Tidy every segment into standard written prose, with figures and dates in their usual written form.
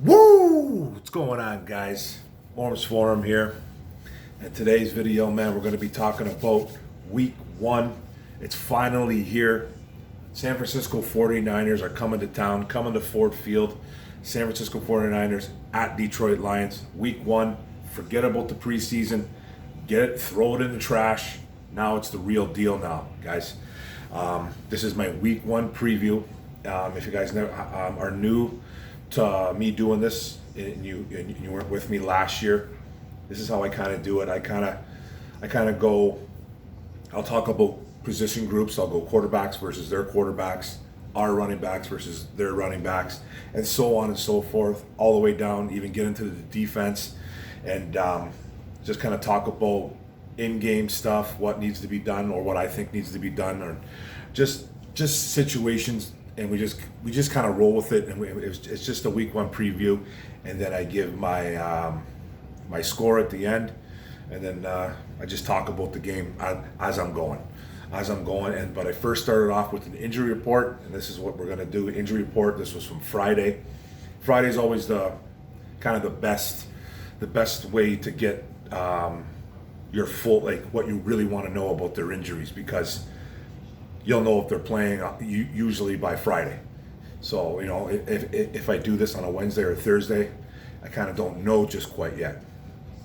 Woo! What's going on, guys? Morms Forum here. In today's video, man, we're going to be talking about week one. It's finally here. San Francisco 49ers are coming to town, coming to Ford Field. San Francisco 49ers at Detroit Lions. Week one. Forget about the preseason. Get it, throw it in the trash. Now it's the real deal now, guys. This is my week one preview. If you guys are new to me doing this, and you weren't with me last year, this is how I kind of do it. I kind of go. I'll talk about position groups. I'll go quarterbacks versus their quarterbacks, our running backs versus their running backs, and so on and so forth, all the way down. Even get into the defense, and just kind of talk about in-game stuff, what needs to be done, or what I think needs to be done, or just situations. And we just kind of roll with it, and it's just a week one preview, and then I give my my score at the end, and then I just talk about the game as I'm going. But I first started off with an injury report, and this is what we're gonna do. Injury report. This was from Friday. Friday is always the kind of the best way to get your full, like, what you really want to know about their injuries, because you'll know if they're playing usually by Friday. So, if I do this on a Wednesday or Thursday, I kind of don't know just quite yet.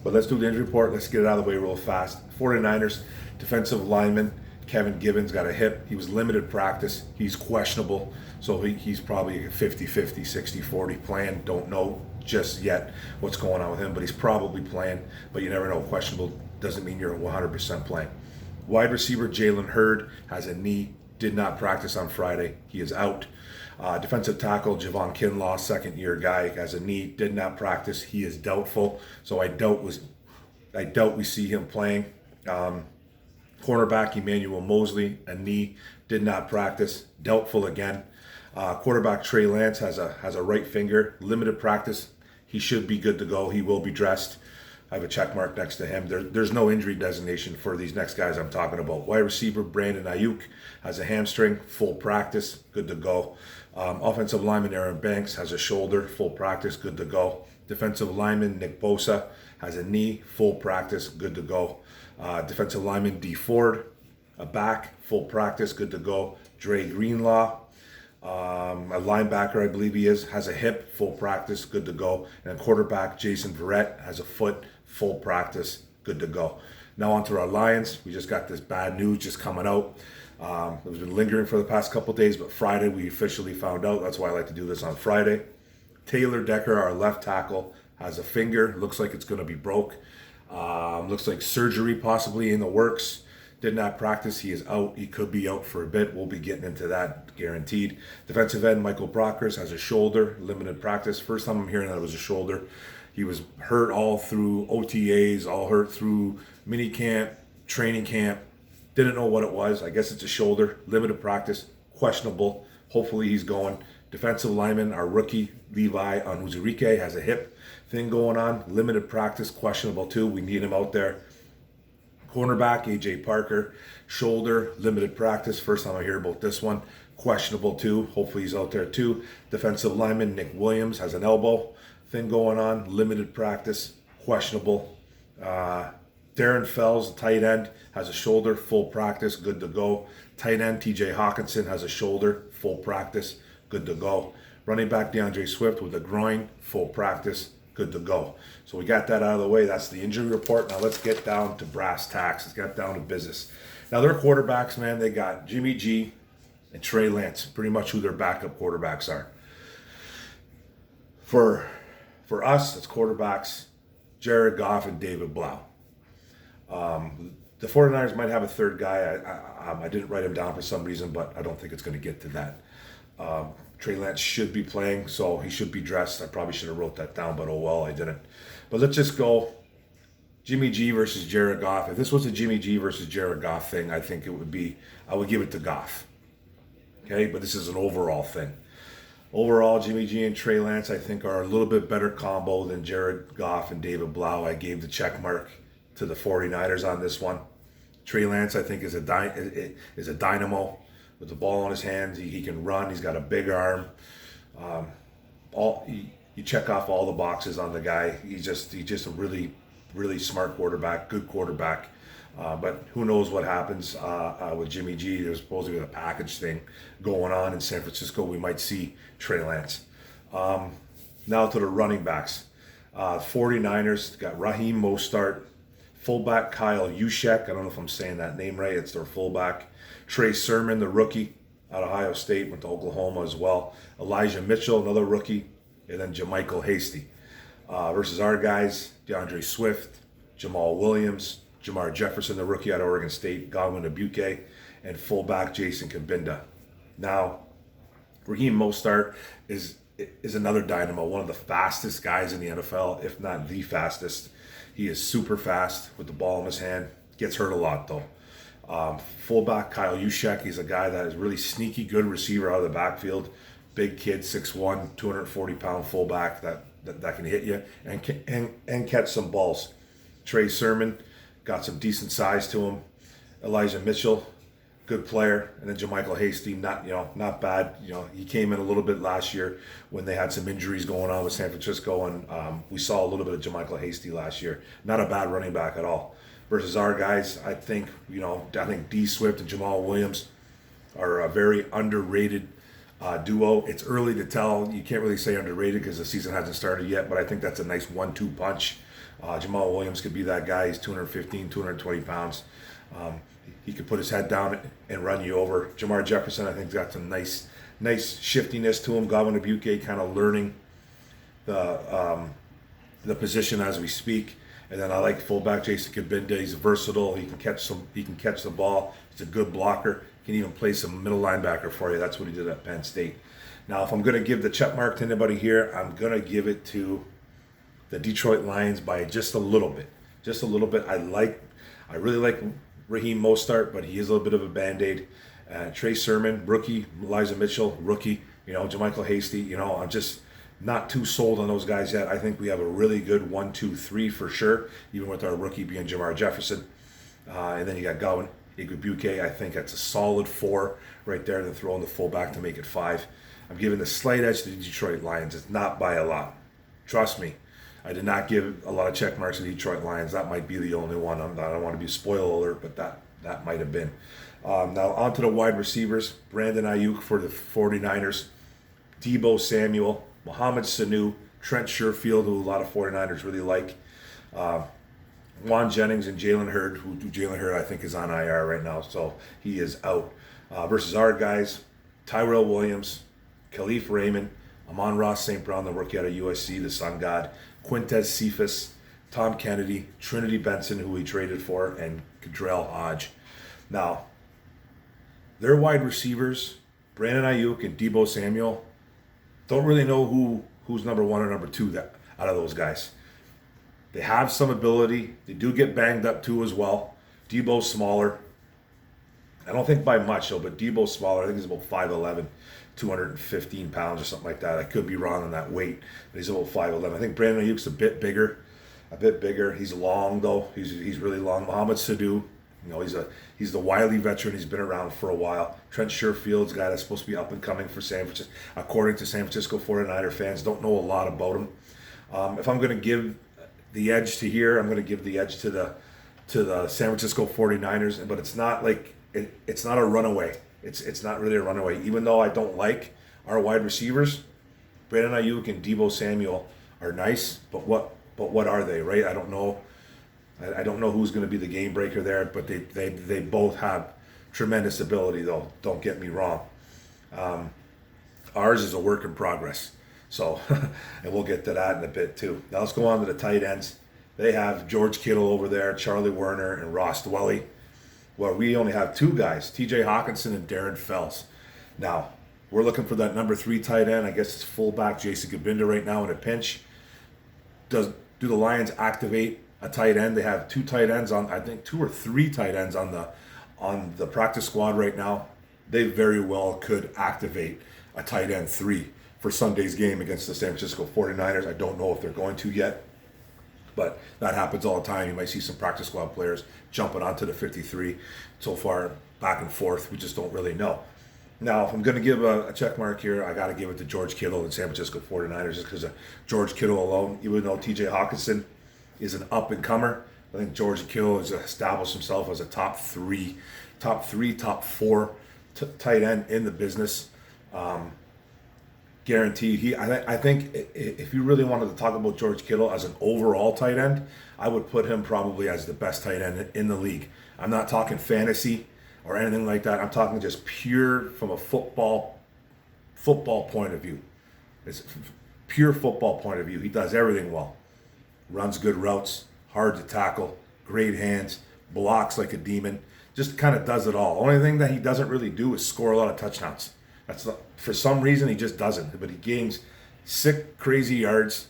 But let's do the injury report. Let's get it out of the way real fast. 49ers defensive lineman Kevin Gibbons got a hip. He was limited practice. He's questionable. So he's probably 50-50, 60-40 playing. Don't know just yet what's going on with him, but he's probably playing. But you never know. Questionable doesn't mean you're 100% playing. Wide receiver Jalen Hurd has a knee, did not practice on Friday. He is out. Defensive tackle Javon Kinlaw, second-year guy, has a knee, did not practice. He is doubtful, so I doubt we see him playing. Cornerback Emmanuel Mosley, a knee, did not practice, doubtful again. Quarterback Trey Lance has a right finger, limited practice. He should be good to go. He will be dressed. I have a check mark next to him. There's no injury designation for these next guys I'm talking about. Wide receiver Brandon Ayuk has a hamstring, full practice, good to go. Offensive lineman Aaron Banks has a shoulder, full practice, good to go. Defensive lineman Nick Bosa has a knee, full practice, good to go. Defensive lineman D Ford, a back, full practice, good to go. Dre Greenlaw, a linebacker, I believe he is, has a hip, full practice, good to go. And quarterback Jason Verrett has a foot, full practice, good to go. Now on to our Lions. We just got this bad news just coming out. It's been lingering for the past couple days, but Friday we officially found out. That's why I like to do this on Friday. Taylor Decker, our left tackle, has a finger. Looks like it's going to be broke. Looks like surgery possibly in the works. Did not practice. He is out. He could be out for a bit. We'll be getting into that, guaranteed. Defensive end Michael Brockers has a shoulder, limited practice. First time I'm hearing that it was a shoulder. He was hurt all through OTAs, all hurt through mini camp, training camp. Didn't know what it was. I guess it's a shoulder, limited practice, questionable. Hopefully he's going. Defensive lineman, our rookie Levi Onwuzurike, has a hip thing going on, limited practice, questionable too. We need him out there. Cornerback AJ Parker, shoulder, limited practice. First time I hear about this one. Questionable too. Hopefully he's out there too. Defensive lineman Nick Williams has an elbow thing going on, limited practice, questionable. Darren Fells, tight end, has a shoulder, full practice, good to go. Tight end TJ Hawkinson has a shoulder, full practice, good to go. Running back DeAndre Swift with a groin, full practice, good to go. So we got that out of the way. That's the injury report. Now let's get down to brass tacks. Let's get down to business. Now their quarterbacks, man, they got Jimmy G and Trey Lance, pretty much who their backup quarterbacks are. For us, it's quarterbacks Jared Goff and David Blau. The 49ers might have a third guy. I didn't write him down for some reason, but I don't think it's going to get to that. Trey Lance should be playing, so he should be dressed. I probably should have wrote that down, but oh well, I didn't. But let's just go Jimmy G versus Jared Goff. If this was a Jimmy G versus Jared Goff thing, I think it would be, I would give it to Goff. Okay, but this is an overall thing. Overall, Jimmy G and Trey Lance, I think, are a little bit better combo than Jared Goff and David Blau. I gave the check mark to the 49ers on this one. Trey Lance, I think, is a dynamo with the ball in his hands. He can run. He's got a big arm. you check off all the boxes on the guy. He's just a really, really smart quarterback, good quarterback. But who knows what happens with Jimmy G. There's supposed to be a package thing going on in San Francisco. We might see Trey Lance. Now to the running backs. 49ers got Raheem Mostert, fullback Kyle Youscheck. I don't know if I'm saying that name right. It's their fullback. Trey Sermon, the rookie out of Ohio State, went to Oklahoma as well. Elijah Mitchell, another rookie. And then Jamichael Hasty. Versus our guys, DeAndre Swift, Jamal Williams, Jamar Jefferson, the rookie out of Oregon State, Godwin Abuke, and fullback Jason Kabinda. Now, Raheem Mostert is another dynamo, one of the fastest guys in the NFL, if not the fastest. He is super fast with the ball in his hand. Gets hurt a lot though. Fullback Kyle Youscheck, he's a guy that is really sneaky good receiver out of the backfield. Big kid, 6'1", 240-pound fullback that can hit you and catch some balls. Trey Sermon got some decent size to him. Elijah Mitchell, good player, and then Jamichael Hasty, not bad. He came in a little bit last year when they had some injuries going on with San Francisco, and we saw a little bit of Jamichael Hasty last year. Not a bad running back at all. Versus our guys, I think D Swift and Jamal Williams are a very underrated duo. It's early to tell. You can't really say underrated because the season hasn't started yet, but I think that's a nice 1-2 punch. Jamal Williams could be that guy. He's 215, 220 pounds. He could put his head down and run you over. Jamar Jefferson, I think, got some nice shiftiness to him. Godwin Abuke kind of learning the position as we speak. And then I like fullback Jason Kabinda. He's versatile. He can catch the ball. He's a good blocker. He can even play some middle linebacker for you. That's what he did at Penn State. Now, if I'm going to give the check mark to anybody here, I'm going to give it to the Detroit Lions by just a little bit. Just a little bit. I really like Raheem Mostert, but he is a little bit of a Band-Aid. Trey Sermon, rookie. Elijah Mitchell, rookie. Jamichael Hasty. I'm just not too sold on those guys yet. I think we have a really good 1, 2, 3 for sure, even with our rookie being Jamar Jefferson. And then you got Godwin Abuke. I think that's a solid 4 right there, then throw in the fullback to make it 5. I'm giving the slight edge to the Detroit Lions. It's not by a lot. Trust me. I did not give a lot of check marks to the Detroit Lions. That might be the only one. I don't want to be a spoiler alert, but that might have been. Now on to the wide receivers. Brandon Ayuk for the 49ers. Deebo Samuel, Mohamed Sanu, Trent Sherfield, who a lot of 49ers really like. Juan Jennings and Jalen Hurd, who Jalen Hurd I think is on IR right now, so he is out. Versus our guys, Tyrell Williams, Khalif Raymond, Amon-Ra St. Brown, the rookie out of USC, the Sun God, Quintez Cephas, Tom Kennedy, Trinity Benson, who we traded for, and Cadrell Hodge. Now, their wide receivers, Brandon Ayuk and Deebo Samuel, don't really know who's number 1 or number 2 out of those guys. They have some ability. They do get banged up too as well. Deebo's smaller. I don't think by much though, but Deebo's smaller. I think he's about 5'11", 215 pounds or something like that. I could be wrong on that weight, but he's about 5'11". I think Brandon Ayuk's a bit bigger. He's long though. He's really long. Mohamed Sanu, he's the wily veteran. He's been around for a while. Trent Sherfield's a guy that's supposed to be up and coming for San Francisco. According to San Francisco 49er fans, don't know a lot about him. If I'm going to give the edge to here, I'm going to give the edge to the San Francisco 49ers, but it's not like it's not a runaway. It's not really a runaway. Even though I don't like our wide receivers, Brandon Ayuk and Deebo Samuel are nice, but what are they, right? I don't know. I don't know who's going to be the game breaker there, but they both have tremendous ability, though. Don't get me wrong. Ours is a work in progress. So, and we'll get to that in a bit too. Now let's go on to the tight ends. They have George Kittle over there, Charlie Werner, and Ross Dwelly. Well, we only have 2 guys, TJ Hawkinson and Darren Fells. Now, we're looking for that number 3 tight end. I guess it's fullback Jason Kabinda right now in a pinch. Do the Lions activate a tight end? They have 2 tight ends on, I think 2 or 3 tight ends on the practice squad right now. They very well could activate a tight end 3 for Sunday's game against the San Francisco 49ers. I don't know if they're going to yet, but that happens all the time. You might see some practice squad players jumping onto the 53. So far, back and forth, we just don't really know. Now, if I'm going to give a check mark here, I got to give it to George Kittle and San Francisco 49ers just because of George Kittle alone. Even though TJ Hawkinson is an up-and-comer, I think George Kittle has established himself as a top three, top four tight end in the business. Guaranteed. I think if you really wanted to talk about George Kittle as an overall tight end, I would put him probably as the best tight end in the league. I'm not talking fantasy or anything like that. I'm talking just pure from a football point of view. It's pure football point of view. He does everything well. Runs good routes, hard to tackle, great hands, blocks like a demon. Just kind of does it all. Only thing that he doesn't really do is score a lot of touchdowns. For some reason he just doesn't. But he gains sick, crazy yards,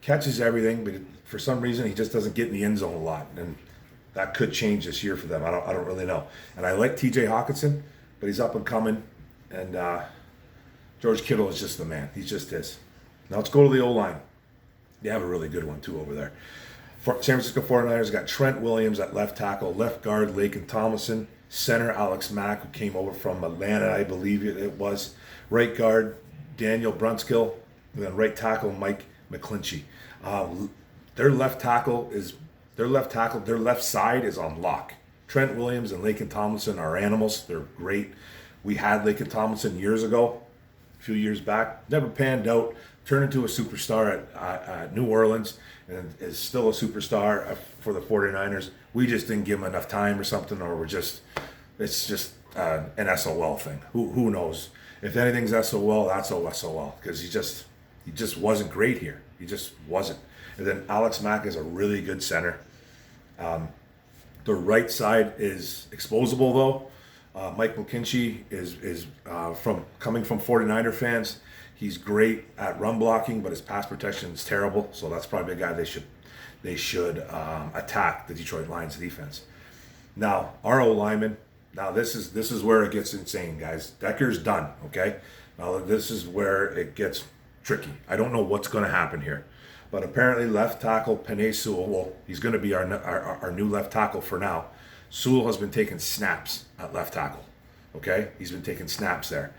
catches everything. But for some reason he just doesn't get in the end zone a lot. And that could change this year for them. I don't really know. And I like T.J. Hawkinson, but he's up and coming. And George Kittle is just the man. He just is. Now let's go to the O-line. They have a really good one too over there. San Francisco 49ers got Trent Williams at left tackle, left guard Laken Tomlinson, center Alex Mack, who came over from Atlanta, I believe it was, right guard Daniel Brunskill, and then right tackle Mike McClinchy. Their left side is on lock. Trent Williams and Laken Tomlinson are animals. They're great. We had Laken Tomlinson years ago, a few years back, never panned out, turned into a superstar at New Orleans, and is still a superstar for the 49ers. We just didn't give him enough time or something, or it's just an SOL thing. Who knows? If anything's SOL, that's SOL, because he just wasn't great here. He just wasn't. And then Alex Mack is a really good center. The right side is exposable though. Mike McClinchy is coming from 49er fans. He's great at run blocking, but his pass protection is terrible. So that's probably a guy they should attack the Detroit Lions defense. Now our O lineman. Now this is where it gets insane, guys. Decker's done. Okay. Now this is where it gets tricky. I don't know what's going to happen here, but apparently left tackle Penei Sewell. Well, he's going to be our new left tackle for now. Sewell has been taking snaps at left tackle. Okay, he's been taking snaps there.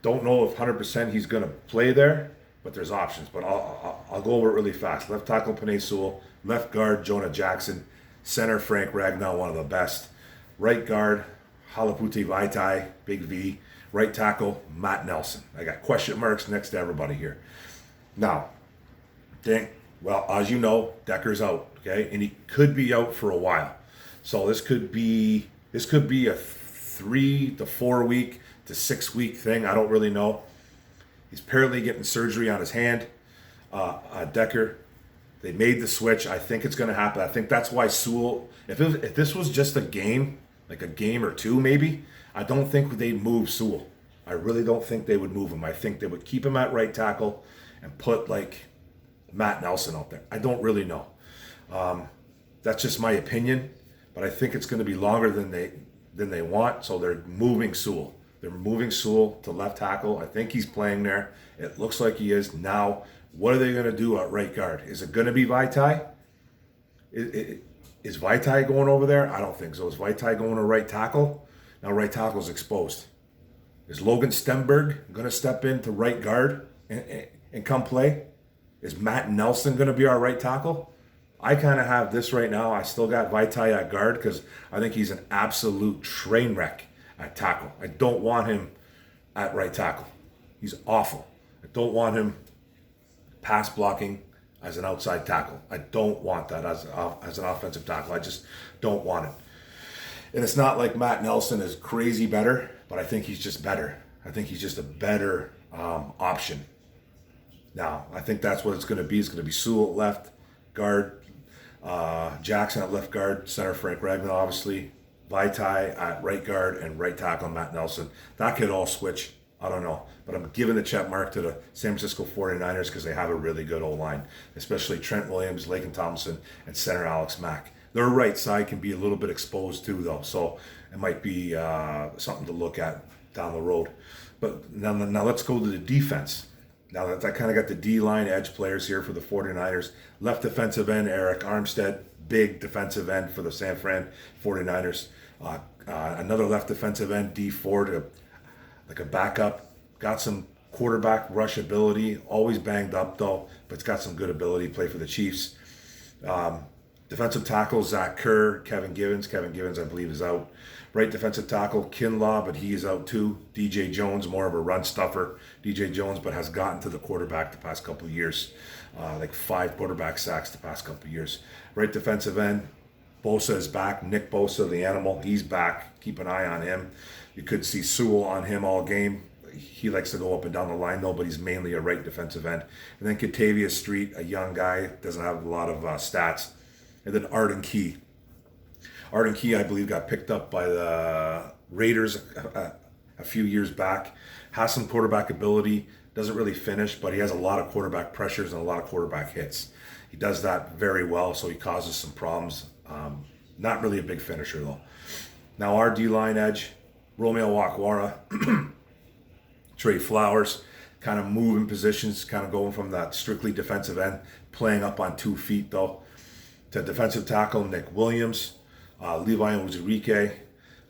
Don't know if 100% he's going to play there, but there's options. But I'll go over it really fast. Left tackle Penei Sewell, left guard Jonah Jackson, center Frank Ragnow, one of the best. Right guard Halapoulivaati Vaitai, Big V. Right tackle Matt Nelson. I got question marks next to everybody here. Now, as you know, Decker's out, okay, and he could be out for a while. So this could be a 3 to 4 week to 6 week thing. I don't really know. He's apparently getting surgery on his hand. Decker, they made the switch. I think it's going to happen. I think that's why Sewell. If this was just a game, like a game or two, maybe, I don't think they'd move Sewell. I really don't think they would move him. I think they would keep him at right tackle and put like Matt Nelson out there. I don't really know. That's just my opinion, but I think it's going to be longer than they want. So they're moving Sewell. They're moving Sewell to left tackle. I think he's playing there. It looks like he is. Now, what are they going to do at right guard? Is it going to be Vaitai? Is Vaitai going over there? I don't think so. Is Vaitai going to right tackle? Now right tackle is exposed. Is Logan Stenberg going to step into right guard and come play? Is Matt Nelson going to be our right tackle? I kind of have this right now. I still got Vaitai at guard because I think he's an absolute train wreck at tackle. I don't want him at right tackle. He's awful. I don't want him pass blocking as an outside tackle. I don't want that as an offensive tackle. I just don't want it. And it's not like Matt Nelson is crazy better, but I think he's just better. I think he's just a better option. Now, I think that's what it's going to be. It's going to be Sewell at left guard, Jackson at left guard, center Frank Ragnow, obviously, Vaitai at right guard, and right tackle Matt Nelson. That could all switch. I don't know. But I'm giving the check mark to the San Francisco 49ers because they have a really good O-line, especially Trent Williams, Laken Tomlinson, and center Alex Mack. Their right side can be a little bit exposed too, though, so it might be something to look at down the road. But now let's go to the defense. Now that I kind of got the D-line edge players here for the 49ers. Left defensive end, Eric Armstead, big defensive end for the San Fran 49ers. Another left defensive end, D Ford, like a backup. Got some quarterback rush ability. Always banged up though, but it's got some good ability. Play for the Chiefs. Defensive tackle, Zach Kerr, Kevin Givens. Kevin Givens, I believe, is out. Right defensive tackle, Kinlaw, but he is out too. DJ Jones, more of a run stuffer. DJ Jones, but has gotten to the quarterback the past couple of years. Like 5 quarterback sacks the past couple of years. Right defensive end, Bosa is back. Nick Bosa, the animal, he's back. Keep an eye on him. You could see Sewell on him all game. He likes to go up and down the line though, but he's mainly a right defensive end. And then Katavius Street, a young guy, doesn't have a lot of stats. And then Arden Key. Arden Key, I believe, got picked up by the Raiders a few years back. Has some quarterback ability. Doesn't really finish, but he has a lot of quarterback pressures and a lot of quarterback hits. He does that very well, so he causes some problems. Not really a big finisher, though. Now, our D-line edge, Romeo Wakwara, Trey Flowers, kind of moving positions, kind of going from that strictly defensive end, playing up on 2 feet, though, to defensive tackle, Nick Williams, Levi Uzurike,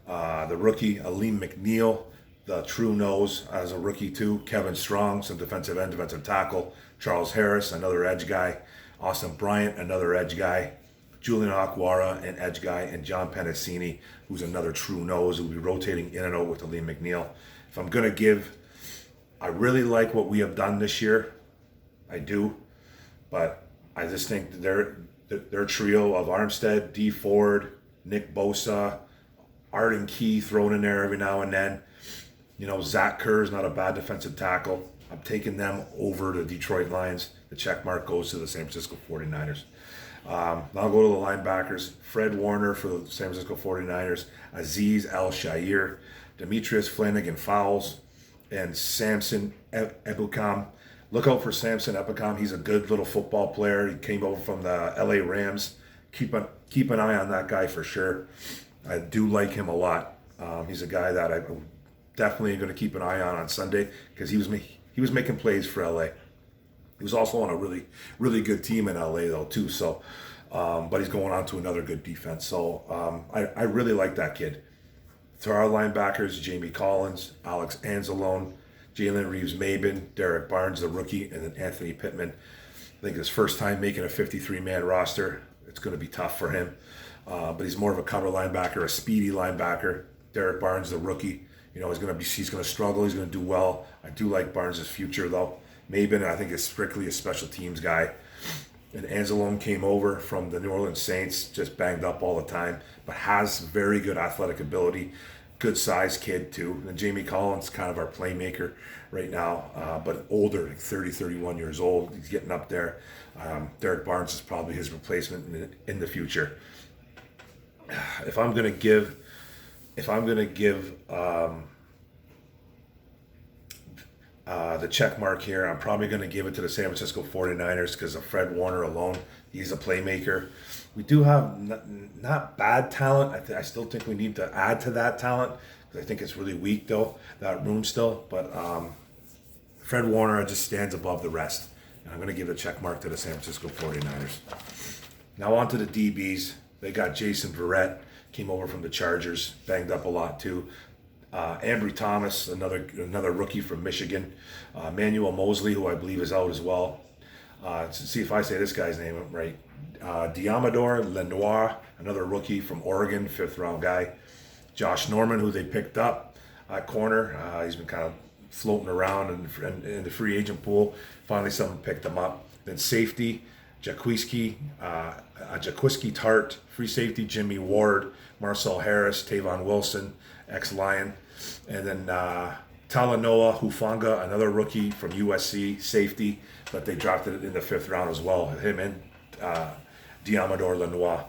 the rookie, Aleem McNeil, the true nose as a rookie too, Kevin Strong, some defensive end, defensive tackle, Charles Harris, another edge guy, Austin Bryant, another edge guy, Julian Akwara, an edge guy, and John Penasini, who's another true nose, who'll be rotating in and out with Aleem McNeil. If I'm going to give, I really like what we have done this year. I do. But I just think their trio of Armstead, D Ford, Nick Bosa, Arden Key thrown in there every now and then. You know, Zach Kerr is not a bad defensive tackle. I'm taking them over the Detroit Lions. The check mark goes to the San Francisco 49ers. Now I'll go to the linebackers. Fred Warner for the San Francisco 49ers. Aziz Al-Shair. Demetrius Flanagan Fowles. And Samson Ebukam. Look out for Samson Ebukam. He's a good little football player. He came over from the LA Rams. Keep an eye on that guy for sure. I do like him a lot. He's a guy that I'm definitely going to keep an eye on Sunday because he was making plays for LA. He was also on a really, really good team in LA though too. So, but he's going on to another good defense. So I really like that kid. To our linebackers, Jamie Collins, Alex Anzalone, Jalen Reeves-Maben, Derek Barnes, the rookie, and then Anthony Pittman. I think his first time making a 53-man roster. It's going to be tough for him. But he's more of a cover linebacker, a speedy linebacker. Derek Barnes, the rookie, you know, he's going to struggle. He's going to do well. I do like Barnes' future though. Maben, I think, is strictly a special teams guy. And Anzalone came over from the New Orleans Saints, just banged up all the time, but has very good athletic ability. Good size kid too. And Jamie Collins, kind of our playmaker right now, but older, like 30, 31 years old. He's getting up there. Derek Barnes is probably his replacement in the future. If I'm gonna give the check mark here, I'm probably going to give it to the San Francisco 49ers because of Fred Warner alone. He's a playmaker. We do have not bad talent. I still think we need to add to that talent because I think it's really weak though, that room still. But Fred Warner just stands above the rest. And I'm going to give the check mark to the San Francisco 49ers. Now on to the DBs. They got Jason Verrett, came over from the Chargers, banged up a lot too. Ambry Thomas, another rookie from Michigan. Manuel Mosley, who I believe is out as well. See if I say this guy's name right. Diamador Lenoir, another rookie from Oregon, 5th round guy. Josh Norman, who they picked up at corner. He's been kind of floating around in the free agent pool. Finally, someone picked him up. Then safety, Jaquiski Tart, free safety, Jimmy Ward, Marcel Harris, Tavon Wilson, ex-Lion. And then Talanoa Hufanga, another rookie from USC, safety, but they drafted it in the 5th round as well. Him and Diamador Lenoir.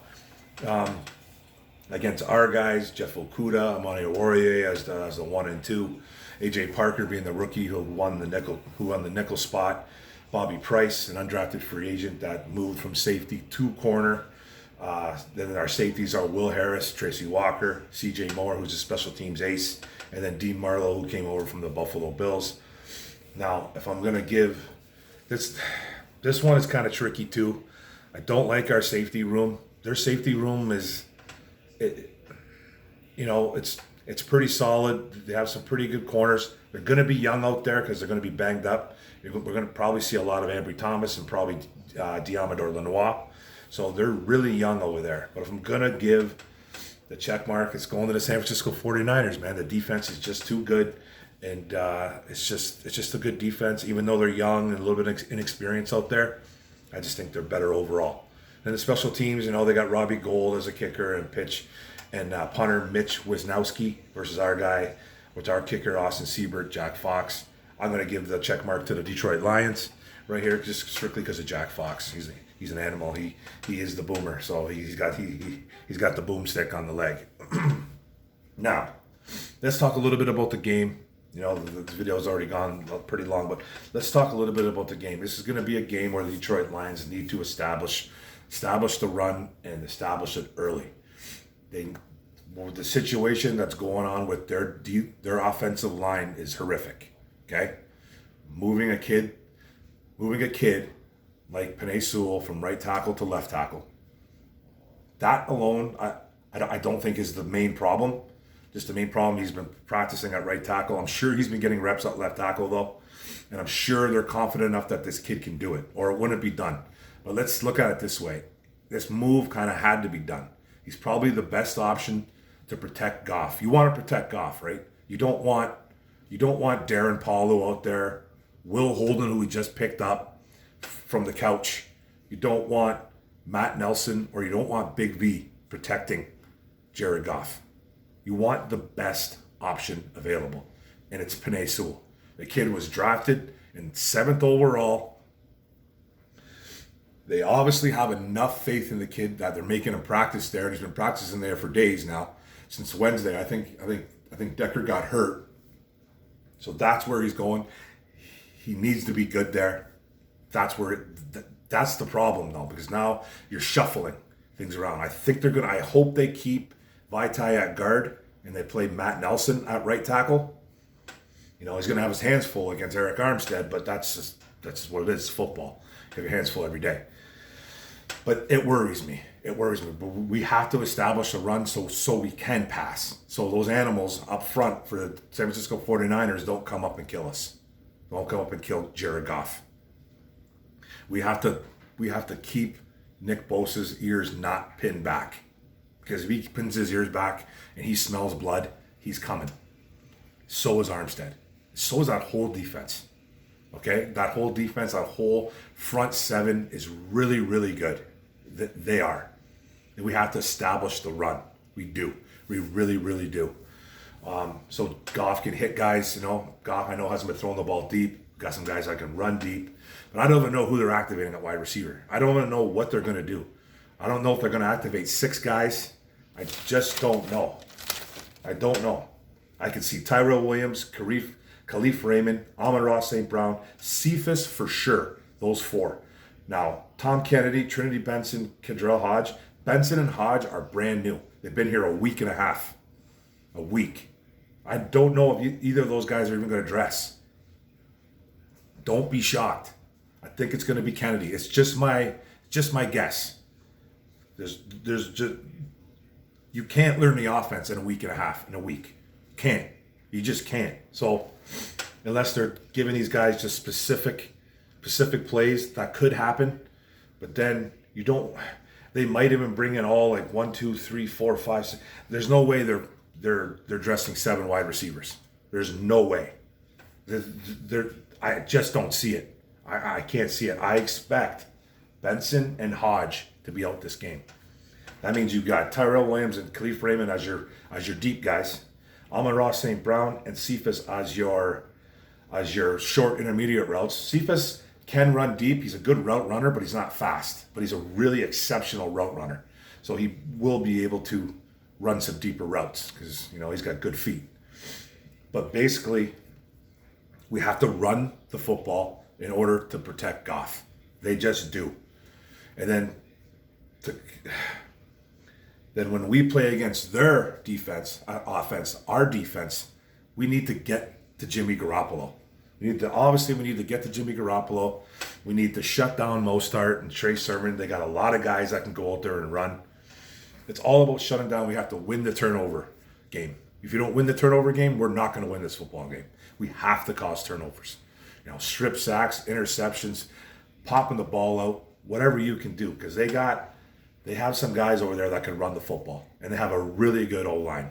Against our guys, Jeff Okuda, Amani Oruwariye as the 1 and 2. AJ Parker being the rookie who won the nickel spot. Bobby Price, an undrafted free agent that moved from safety to corner. Then our safeties are Will Harris, Tracy Walker, CJ Moore, who's a special teams ace, and then Dean Marlowe, who came over from the Buffalo Bills. Now, if I'm going to give this one is kind of tricky too. I don't like our safety room. Their safety room it's pretty solid. They have some pretty good corners. They're going to be young out there because they're going to be banged up. We're going to probably see a lot of Ambry Thomas and probably Diamador Lenoir. So they're really young over there. But if I'm going to give the check mark, it's going to the San Francisco 49ers, man. The defense is just too good. And it's just a good defense. Even though they're young and a little bit inexperienced out there, I just think they're better overall. And the special teams, they got Robbie Gould as a kicker and pitch. And punter Mitch Wisnowski versus our guy, with our kicker Austin Siebert, Jack Fox. I'm going to give the check mark to the Detroit Lions right here, just strictly because of Jack Fox. He's an animal. He is the boomer, so he's got the boomstick on the leg. Now, let's talk a little bit about the game. The video's already gone pretty long, but let's talk a little bit about the game. This is going to be a game where the Detroit Lions need to establish the run and establish it early. The situation that's going on with their offensive line is horrific. Okay, moving a kid like Penei Sewell from right tackle to left tackle. That alone, I don't think is the main problem. Just the main problem, he's been practicing at right tackle. I'm sure he's been getting reps at left tackle though, and I'm sure they're confident enough that this kid can do it, or it wouldn't be done. But let's look at it this way: this move kind of had to be done. He's probably the best option to protect Goff. You want to protect Goff, right? You don't want Darren Paulo out there, Will Holden, who we just picked up from the couch. You don't want Matt Nelson, or you don't want Big V protecting Jared Goff. You want the best option available, and it's Penei Sewell. The kid was drafted in 7th overall. They obviously have enough faith in the kid that they're making him practice there, and he's been practicing there for days now, since Wednesday. I think Decker got hurt, so that's where he's going. He needs to be good there. That's the problem though, because now you're shuffling things around. I hope they keep Vaitai at guard and they play Matt Nelson at right tackle. He's going to have his hands full against Eric Armstead, but that's what it is. It's football. You have your hands full every day. But it worries me. But we have to establish a run so we can pass. So those animals up front for the San Francisco 49ers don't come up and kill us. Don't come up and kill Jared Goff. We have to keep Nick Bosa's ears not pinned back. Because if he pins his ears back and he smells blood, he's coming. So is Armstead. So is that whole defense. Okay? That whole defense, that whole front seven is really, really good. They are. And we have to establish the run. We do. We really, really do. So Goff can hit guys. Goff, I know, hasn't been throwing the ball deep. Got some guys that can run deep. But I don't even know who they're activating at wide receiver. I don't even know what they're going to do. I don't know if they're going to activate 6 guys. I just don't know. I don't know. I can see Tyrell Williams, Khalif Raymond, Amon-Ra St. Brown, Cephas for sure. Those 4. Now, Tom Kennedy, Trinity Benson, Kendrell Hodge. Benson and Hodge are brand new. They've been here a week and a half. A week. I don't know if either of those guys are even going to dress. Don't be shocked. I think it's going to be Kennedy. It's just my guess. There's just, you can't learn the offense in a week and a half, in a week. Can't. You just can't. So unless they're giving these guys just specific plays, that could happen. But then they might even bring in all like 1, 2, 3, 4, 5, 6. There's no way they're dressing 7 wide receivers. There's no way. I just don't see it. I can't see it. I expect Benson and Hodge to be out this game. That means you've got Tyrell Williams and Khalif Raymond as your deep guys, Amon-Ra St. Brown and Cephas as your short intermediate routes. Cephas can run deep. He's a good route runner, but he's not fast. But he's a really exceptional route runner. So he will be able to run some deeper routes because he's got good feet. But basically, we have to run the football in order to protect Goff. They just do. And then when we play against their offense, our defense, we need to get to Jimmy Garoppolo. We need to get to Jimmy Garoppolo. We need to shut down Mostert and Trey Sermon. They got a lot of guys that can go out there and run. It's all about shutting down. We have to win the turnover. game. If you don't win the turnover game, we're not going to win this football game. We have to cause turnovers. Strip sacks, interceptions, popping the ball out, whatever you can do, because they have some guys over there that can run the football, and they have a really good O-line.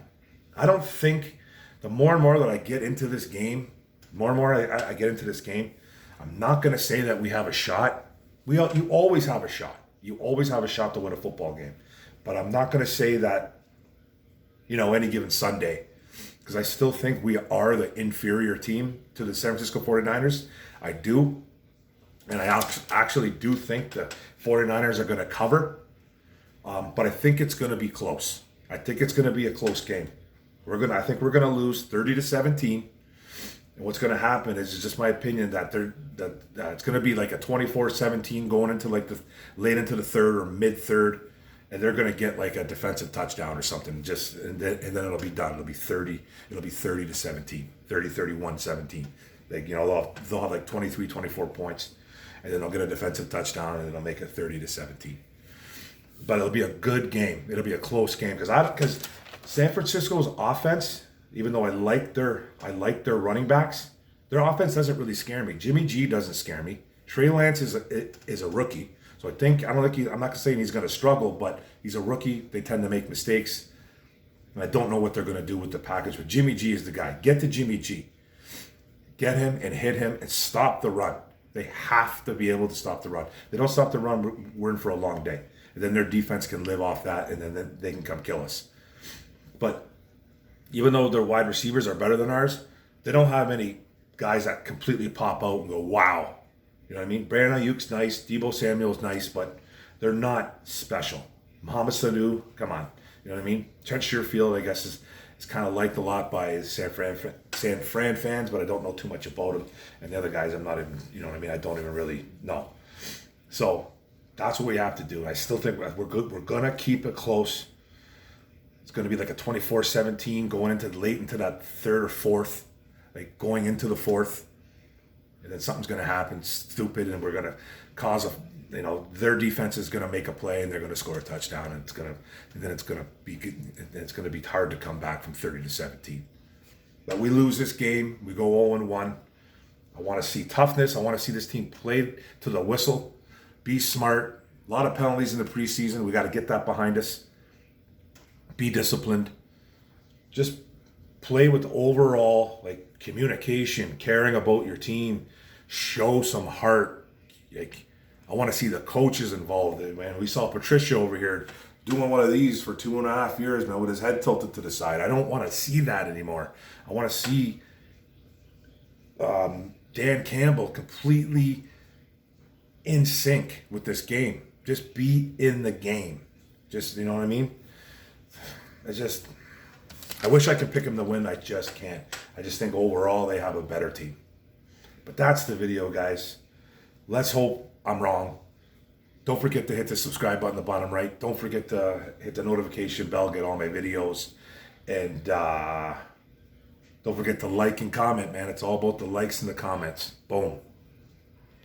I don't think, the more and more that I get into this game, I get into this game, I'm not going to say that we have a shot. You always have a shot. You always have a shot to win a football game. But I'm not going to say that, any given Sunday, because I still think we are the inferior team to the San Francisco 49ers. I do. And I actually do think the 49ers are going to cover. But I think it's going to be close. I think it's going to be a close game. I think we're going to lose 30-17. And what's going to happen is, it's just my opinion, that it's going to be like a 24-17 going into like the late into the third or mid third, and they're going to get like a defensive touchdown or something. And then it'll be done. It'll be 30 to 17, 31, 17. Like, they'll have like 23, 24 points, and then they'll get a defensive touchdown, and it'll make it 30-17. But it'll be a good game. It'll be a close game because San Francisco's offense, even though I like their running backs, their offense doesn't really scare me. Jimmy G doesn't scare me. Trey Lance is a rookie, so I'm not saying he's going to struggle, but he's a rookie. They tend to make mistakes, and I don't know what they're going to do with the package. But Jimmy G is the guy. Get to Jimmy G, get him and hit him and stop the run. They have to be able to stop the run. They don't stop the run, we're in for a long day. And then their defense can live off that, and then they can come kill us. But even though their wide receivers are better than ours, they don't have any guys that completely pop out and go, wow. You know what I mean? Brandon Ayuk's nice, Deebo Samuel's nice, but they're not special. Mohamed Sanu, come on. You know what I mean? Trent Sherfield, I guess, is kind of liked a lot by San Fran fans, but I don't know too much about him. And the other guys, I'm not even, I don't even really know. So that's what we have to do. I still think we're good. We're going to keep it close. It's going to be like a 24-17 going into late into that third or fourth, like going into the fourth. And then something's going to happen stupid, and we're going to cause their defense is going to make a play, and they're going to score a touchdown, and it's going to be hard to come back from 30-17. But we lose this game, we go 0-1. I want to see toughness. I want to see this team play to the whistle. Be smart. A lot of penalties in the preseason. We got to get that behind us. Be disciplined. Just play with overall communication, caring about your team. Show some heart. I want to see the coaches involved. Man, we saw Patricia over here doing one of these for 2.5 years, man, with his head tilted to the side. I don't want to see that anymore. I want to see Dan Campbell completely in sync with this game. Just be in the game. Just, you know what I mean? I wish I could pick him to win. I just can't. I just think overall they have a better team. But that's the video, guys. Let's hope I'm wrong. Don't forget to hit the subscribe button in the bottom right. Don't forget to hit the notification bell, get all my videos. And don't forget to like and comment, man. It's all about the likes and the comments. Boom.